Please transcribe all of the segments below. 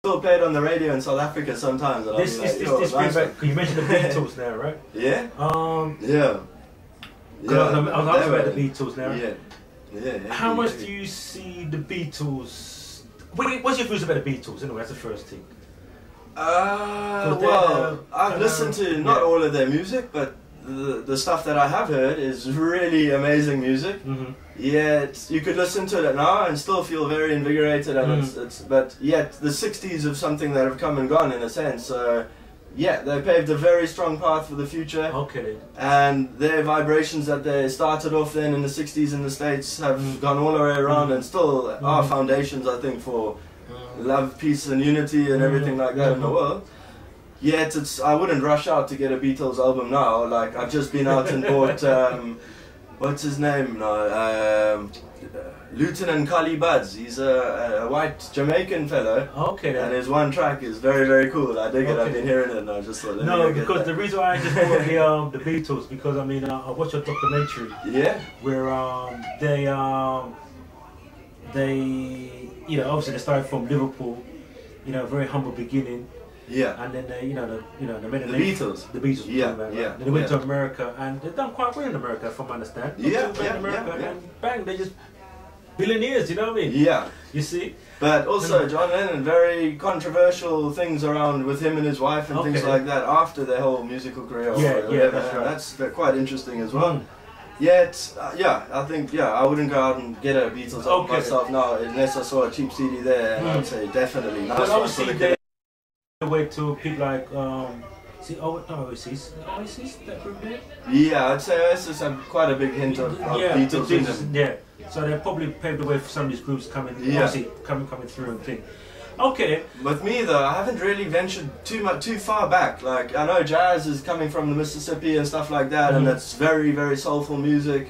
still played on the radio in South Africa sometimes. And This brings back, you mentioned the Beatles now, right? Yeah? Yeah. Yeah. I was asking about the Beatles now. Yeah. Yeah. How much do you see the Beatles? What's your views about the Beatles anyway? That's the first thing. Well, I've listened to not all of their music, but the stuff that I have heard is really amazing music. Yet you could listen to it now and still feel very invigorated, and but yet the 60s of something that have come and gone in a sense. So yeah, they paved a very strong path for the future. Okay. And their vibrations that they started off then in the 60s in the States have gone all the way around and still are foundations, I think, for love, peace and unity and everything like that in the world. Yet I wouldn't rush out to get a Beatles album now. Like, I've just been out and bought what's his name now? Lieutenant Kali Buds. He's a white Jamaican fellow. Okay. And his one track is very, very cool. I dig it. I've been hearing it and I just thought, let me go get because that. the reason why I just bought the Beatles, because I mean I watched a documentary. Yeah. Where they you know, obviously they started from Liverpool, you know, very humble beginning. Yeah. And then they, they made the Beatles. The Beatles. Yeah. Right? Yeah. Then they went to America and they've done quite well in America, from my understanding. Yeah. And bang, they just billionaires. You know what I mean? Yeah. You see. But also John Lennon, very controversial things around with him and his wife and things like that after their whole musical career. That's right. That's quite interesting as well. Yet, I think, I wouldn't go out and get a Beatles album myself now unless I saw a cheap CD there, and I'd say definitely. Nice. But obviously they went to people like Oasis that group there? Yeah, I'd say Oasis had quite a big hint of Beatles in them. Yeah, so they probably paved the way for some of these groups coming through and things. Okay. With me though, I haven't really ventured too far back. Like, I know jazz is coming from the Mississippi and stuff like that, and that's very, very soulful music.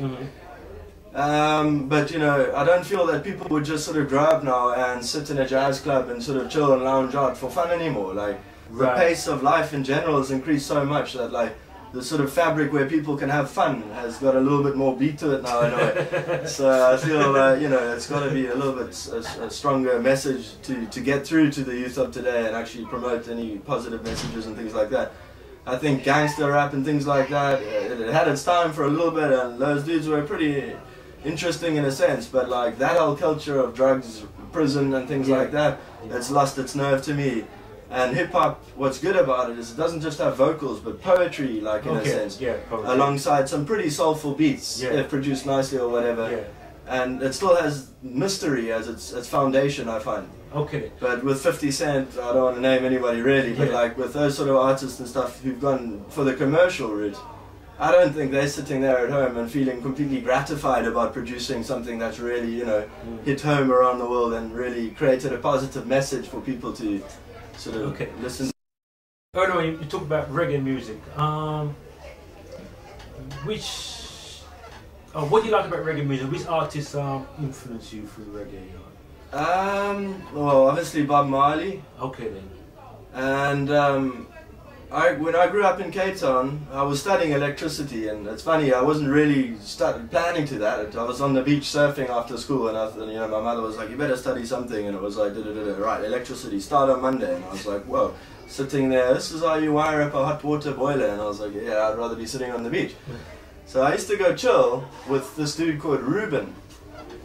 But you know, I don't feel that people would just sort of grow up now and sit in a jazz club and sort of chill and lounge out for fun anymore. Like, the pace of life in general has increased so much that, like, the sort of fabric where people can have fun has got a little bit more beat to it now in a way. So I feel, you know, it's got to be a little bit a stronger message to get through to the youth of today and actually promote any positive messages and things like that. I think gangster rap and things like that, it had its time for a little bit, and those dudes were pretty interesting in a sense, but like that whole culture of drugs, prison and things like that, it's lost its nerve to me. And hip-hop, what's good about it is it doesn't just have vocals, but poetry, like in a sense, alongside some pretty soulful beats, if produced nicely or whatever. And it still has mystery as its foundation, I find. Okay. But with 50 Cent, I don't want to name anybody really, but like with those sort of artists and stuff who've gone for the commercial route, I don't think they're sitting there at home and feeling completely gratified about producing something that's really, you know, hit home around the world and really created a positive message for people to sort of listen. Earlier you talked about reggae music. What do you like about reggae music? Which artists influence you through reggae? Well, obviously Bob Marley. Okay then. And when I grew up in Cape Town, I was studying electricity, and it's funny, I wasn't really planning to that. I was on the beach surfing after school, and you know, my mother was like, "You better study something," and it was like, right, electricity, start on Monday, and I was like, whoa, sitting there, this is how you wire up a hot water boiler, and I was like, yeah, I'd rather be sitting on the beach. So I used to go chill with this dude called Ruben.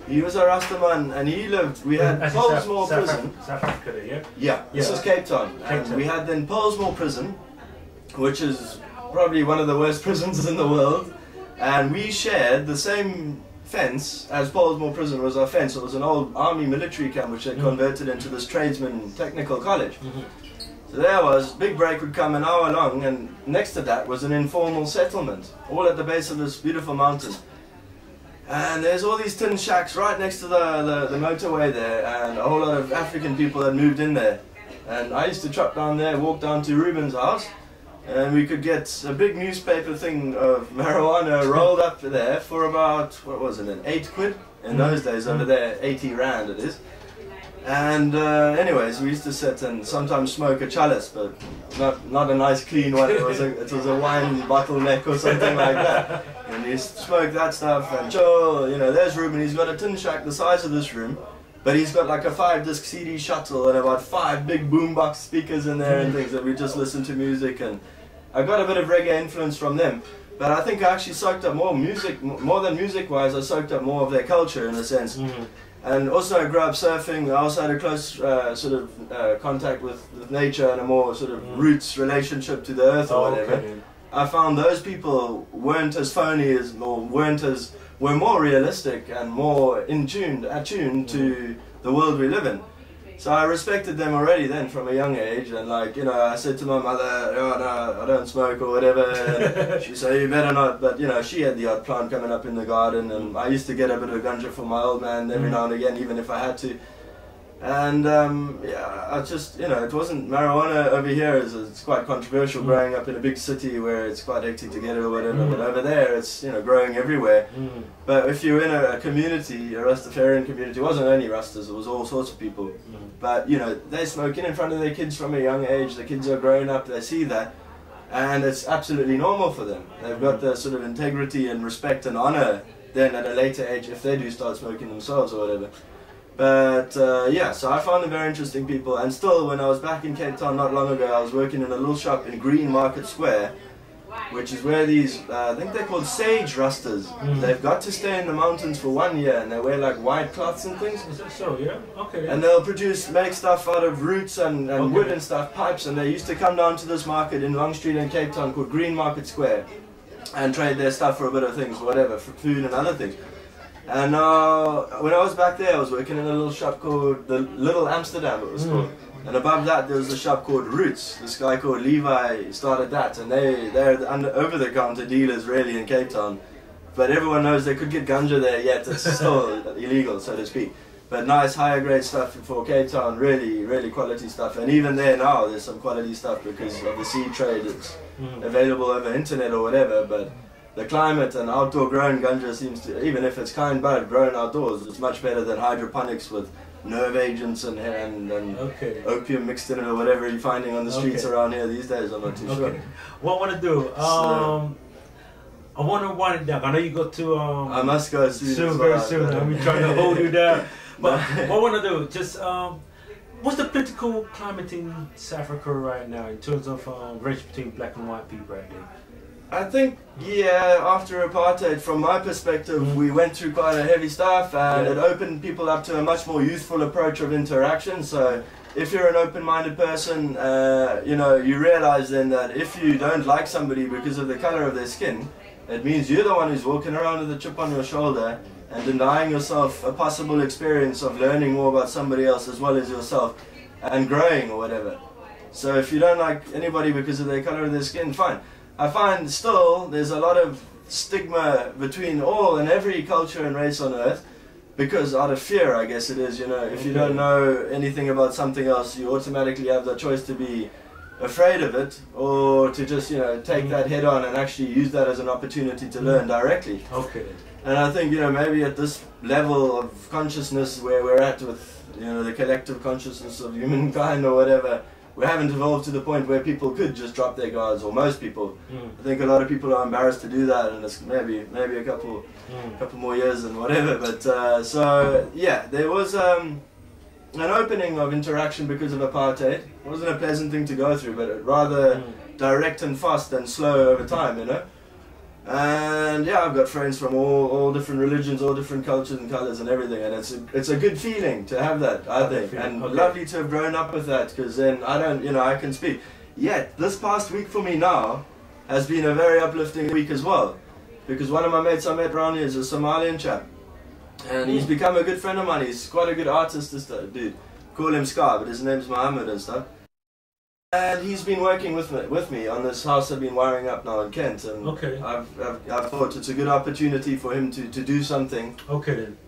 He was a Rastaman, and he lived, we had Polesmore Prison. South Africa, yeah? Yeah, this is Cape Town. And we had then Polesmore Prison, which is probably one of the worst prisons in the world. And we shared the same fence as Polesmore Prison was our fence. It was an old army military camp which they converted into this tradesman technical college. So there I was, big break would come an hour long, and next to that was an informal settlement, all at the base of this beautiful mountain. And there's all these tin shacks right next to the motorway there, and a whole lot of African people had moved in there. And I used to trot down there, walk down to Ruben's house, and we could get a big newspaper thing of marijuana rolled up there for about, what was it, 8 quid? In those days over there, 80 rand it is. And anyways, we used to sit and sometimes smoke a chalice, but not a nice clean one. It was a wine bottleneck or something like that. And you smoke that stuff and chill. You know, there's Ruben. He's got a tin shack the size of this room, But he's got like a 5-disc CD shuttle and about 5 big boombox speakers in there and things that we just listen to music, and I got a bit of reggae influence from them. But I think I actually soaked up more than music-wise, I soaked up more of their culture in a sense. And also I grew up surfing. I also had a close contact with nature and a more sort of roots relationship to the earth or whatever. Okay. I found those people weren't as phony were more realistic and more attuned to the world we live in. So I respected them already then from a young age, and like, you know, I said to my mother, oh no, I don't smoke or whatever, and she said, you better not, but you know, she had the odd plant coming up in the garden, and I used to get a bit of ganja from my old man every now and again, even if I had to. And yeah, I just, you know, it wasn't marijuana over here, it's quite controversial growing up in a big city where it's quite hectic to get it or whatever, but over there it's, you know, growing everywhere. But if you're in a community, a Rastafarian community, it wasn't only Rastas, it was all sorts of people. But, you know, they're smoking in front of their kids from a young age, the kids are growing up, they see that, and it's absolutely normal for them. They've got the sort of integrity and respect and honor then at a later age if they do start smoking themselves or whatever. But yeah, so I found them very interesting people, and still when I was back in Cape Town not long ago, I was working in a little shop in Green Market Square, which is where these, I think they're called sage rastas. They've got to stay in the mountains for 1 year, and they wear like white cloths and things. Is that so? Yeah. Okay. And they'll make stuff out of roots and wood and stuff, pipes, and they used to come down to this market in Long Street in Cape Town called Green Market Square and trade their stuff for a bit of things, whatever, for food and other things. And when I was back there, I was working in a little shop called the Little Amsterdam, it was called. And above that, there was a shop called Roots. This guy called Levi started that, and they're the over-the-counter dealers really in Cape Town. But everyone knows they could get ganja there, yet it's still illegal, so to speak. But nice, higher grade stuff for Cape Town, really, really quality stuff. And even there now, there's some quality stuff because of the seed trade. It's available over internet or whatever, but the climate and outdoor grown ganja seems to, even if it's kind bud grown outdoors, it's much better than hydroponics with nerve agents and opium mixed in it or whatever you're finding on the streets around here these days. I'm not too sure. What I want to do, I want to wind it down. I know you got to. I must go soon. Very soon. I'm trying to hold you down. But what I want to do, just what's the political climate in South Africa right now in terms of race between black and white people right there? I think, yeah, after apartheid, from my perspective, we went through quite a heavy stuff, and it opened people up to a much more youthful approach of interaction. So if you're an open-minded person, you know, you realize then that if you don't like somebody because of the color of their skin, it means you're the one who's walking around with a chip on your shoulder and denying yourself a possible experience of learning more about somebody else as well as yourself and growing or whatever. So if you don't like anybody because of their color of their skin, fine. I find still there's a lot of stigma between all and every culture and race on earth, because out of fear, I guess it is, you know, if you don't know anything about something else, you automatically have the choice to be afraid of it, or to just, you know, take that head on and actually use that as an opportunity to learn directly. And I think, you know, maybe at this level of consciousness where we're at with, you know, the collective consciousness of humankind or whatever, we haven't evolved to the point where people could just drop their guards, or most people. I think a lot of people are embarrassed to do that, and it's maybe a couple more years and whatever. But so yeah, there was an opening of interaction because of apartheid. It wasn't a pleasant thing to go through, but rather direct and fast and slow over time, you know. And yeah, I've got friends from all different religions, all different cultures and colors and everything, and it's a good feeling to have that, I think, and lovely to have grown up with that, because then I don't, you know, I can speak. Yet this past week for me now has been a very uplifting week as well, because one of my mates I met around here is a Somalian chap, and he's become a good friend of mine. He's quite a good artist, this dude. Call him Scar, but his name's Mohammed and stuff. And he's been working with me on this house I've been wiring up now in Kent, and I've thought it's a good opportunity for him to do something,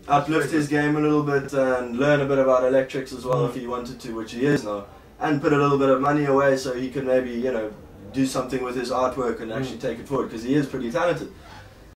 uplift his game a little bit and learn a bit about electrics as well if he wanted to, which he is now, and put a little bit of money away so he can maybe, you know, do something with his artwork and actually take it forward, because he is pretty talented.